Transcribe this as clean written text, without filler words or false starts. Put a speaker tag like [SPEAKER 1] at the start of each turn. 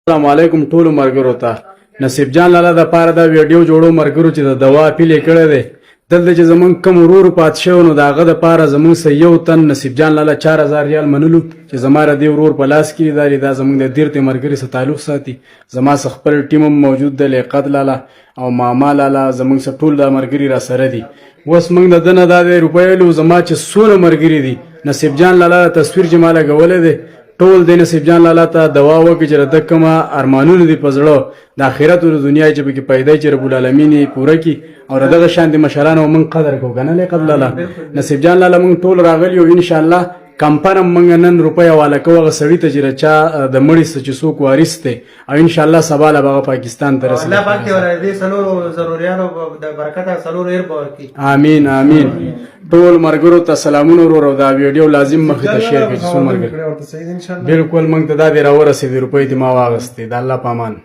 [SPEAKER 1] السلام علیکم ټول مرګرو ته نصیب جان لاله د پاره دا ویډیو جوړو مرګرو چې د دوا پیل کړه دی دلته چې زمون کم ورور پات شو نو داغه د پاره زمون سه یو تن نصیب جان لاله 4000 ریال منلو چې زماره دی ورور په لاس کې دا زمون د دیرته مرګري سره تعلق ساتي زما سره خپل ټیم موجود دی لقد لاله او ماما لاله زمون سره ټول د مرګري را سره دي وس موږ د دنه د روپیو لو زما چې سونه مرګري دي نصیب جان لاله تصویر جماله غولې دی ټول د نصیب جان لاله ته دوا وکړي چې د کومه ارمانونه دي پزړو د آخرت او د دنیا چې به کې پیدا چې رب العالمین پوره کی او دغه شان دي مشرانو من قدر کو کنه له قبل لاله نصیب جان لاله من ټول راغلی او ان شاء الله کمپنم منګ نن روپیا والا کوغه سړی ته چې چا د مړی سچ سوق وارث ته او ان شاء الله سبا له بغه پاکستان ته رسېږي
[SPEAKER 2] الله پاک ته دې سلور ضروريانو د برکت سلور ایر پوکي
[SPEAKER 1] امين امين ټول مرګرو ته سلامونه ورو دا ویډیو لازم مخ ته شیر کړئ څو مرګ بالکل موږ ته دا دی راورسېږي روپۍ دی ما واغستې د الله پامان